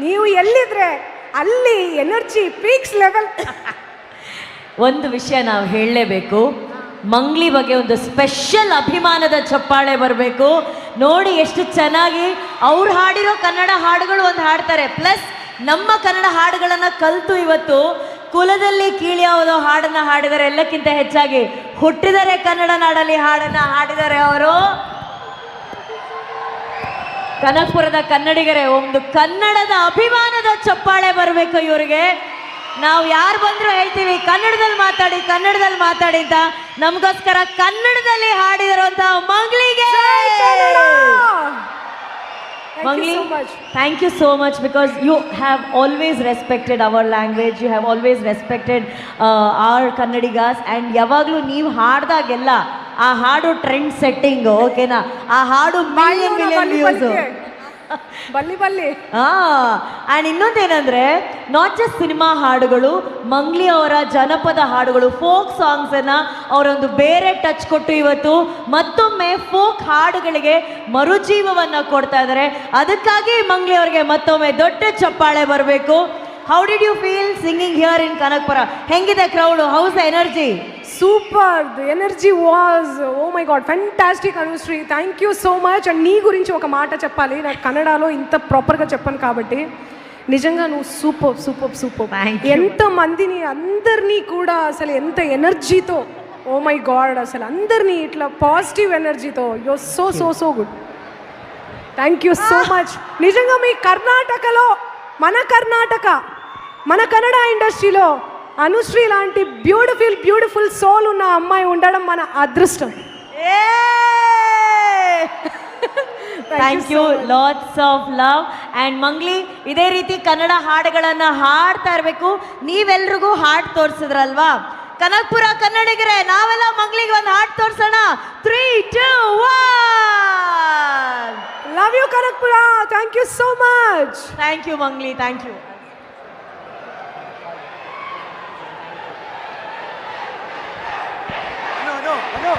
ನೀವು ಎಲ್ಲಿದ್ರೆ ಅಲ್ಲಿ energy peaks level. ಒಂದು ವಿಷಯ ನಾವು ಹೇಳಲೇಬೇಕು, ಮಂಗ್ಲಿ ಬಗ್ಗೆ ಒಂದು ಸ್ಪೆಷಲ್ ಅಭಿಮಾನದ ಚಪ್ಪಾಳೆ ಬರಬೇಕು. ನೋಡಿ ಎಷ್ಟು ಚೆನ್ನಾಗಿ ಅವ್ರು ಹಾಡಿರೋ ಕನ್ನಡ ಹಾಡುಗಳು ಒಂದು ಹಾಡ್ತಾರೆ, ಪ್ಲಸ್ ನಮ್ಮ ಕನ್ನಡ ಹಾಡುಗಳನ್ನು ಕಲಿತು ಇವತ್ತು ಕುಲದಲ್ಲಿ ಕೀಳಿಯಾವುದೋ ಹಾಡನ್ನು ಹಾಡಿದರೆ, ಎಲ್ಲಕ್ಕಿಂತ ಹೆಚ್ಚಾಗಿ ಹುಟ್ಟಿದರೆ ಕನ್ನಡ ನಾಡಲ್ಲಿ ಹಾಡನ್ನು ಹಾಡಿದರೆ ಅವರು. ಕನಕಪುರದ ಕನ್ನಡಿಗರೇ, ಒಂದು ಕನ್ನಡದ ಅಭಿಮಾನದ ಚಪ್ಪಾಳೆ ಬರಬೇಕು ಇವರಿಗೆ. ನಾವು ಯಾರು ಬಂದರೂ ಹೇಳ್ತೀವಿ ಕನ್ನಡದಲ್ಲಿ ಮಾತಾಡಿ, ಕನ್ನಡದಲ್ಲಿ ಮಾತಾಡಿ ಅಂತ. ನಮಗೋಸ್ಕರ ಕನ್ನಡದಲ್ಲಿ ಹಾಡಿದಿರುವಂತಹ ಮಂಗ್ಲಿಗೆ, Mangli, thank you so much, because you have always respected our language, you have always respected our Kannadigas. And ಯಾವಾಗಲೂ ನೀವು ಹಾಡ್ದಾಗೆಲ್ಲ ಆ ಹಾಡು ಟ್ರೆಂಡ್ ಸೆಟ್ಟಿಂಗ್, ಓಕೆನಾ? ಆ ಹಾಡು ಮಿಲಿಯನ್ ವ್ಯೂಸ್. ಬಲ್ಲಿ ಆ್ಯಂಡ್ ಇನ್ನೊಂದೇನೆಂದರೆ, ನಾಟ್ ಜಸ್ಟ್ ಸಿನಿಮಾ ಹಾಡುಗಳು, ಮಂಗ್ಲಿ ಅವರ ಜನಪದ ಹಾಡುಗಳು, ಫೋಕ್ ಸಾಂಗ್ಸನ್ನು ಅವರೊಂದು ಬೇರೆ ಟಚ್ ಕೊಟ್ಟು ಇವತ್ತು ಮತ್ತೊಮ್ಮೆ ಫೋಕ್ ಹಾಡುಗಳಿಗೆ ಮರುಜೀವವನ್ನು ಕೊಡ್ತಾ ಇದ್ದಾರೆ. ಅದಕ್ಕಾಗಿ ಮಂಗ್ಲಿ ಅವರಿಗೆ ಮತ್ತೊಮ್ಮೆ ದೊಡ್ಡ ಚಪ್ಪಾಳೆ ಬರಬೇಕು. How did you feel singing here in Kanakapura? ಹೆಂಗಿದೆ crowd? How's the energy? Super, the energy was oh my god fantastic. Anushree, thank you so much. And నీ గురించి ఒక మాట చెప్పాలి, నాకు కన్నడలో ఇంత ప్రాపర్గా చెప్పను కాబట్టి. నిజంగా నువ్వు సూపర్ సూపర్ సూపర్. ఎంతమందిని అందరినీ కూడా అసలు ఎంత ఎనర్జీతో, ఓ మై గాడ్, అసలు అందరినీ ఇట్లా పాజిటివ్ ఎనర్జీతో, you so so so good. Thank you so much. నిజంగా మీ కర్ణాటకలో, మన కన్నడ ఇండస్ట్రీలో అనుశ్రీ లాంటి బ్యూటిఫుల్ సోల్ ఉన్న అమ్మాయి ఉండడం మన అదృష్టం. Thank you, lots of love. And Mangli, ಇದೇ ರೀತಿ ಕನ್ನಡ ಹಾಡುಗಳನ್ನು ಹಾಡ್ತಾ ಇರಬೇಕು. ನೀವೆಲ್ರಿಗೂ ಹಾಡು ತೋರಿಸಿದ್ರಲ್ವಾ? ಕನಕಪುರ ಕನ್ನಡಿಗರೇ, ನಾವೆಲ್ಲ ಮಂಗ್ಲಿಗೆ ಒಂದು ಹಾಡು ತೋರಿಸೋಣ. 3, 2, 1. Love you Kanakapura. Thank you so much. Thank you Mangli, thank you. No.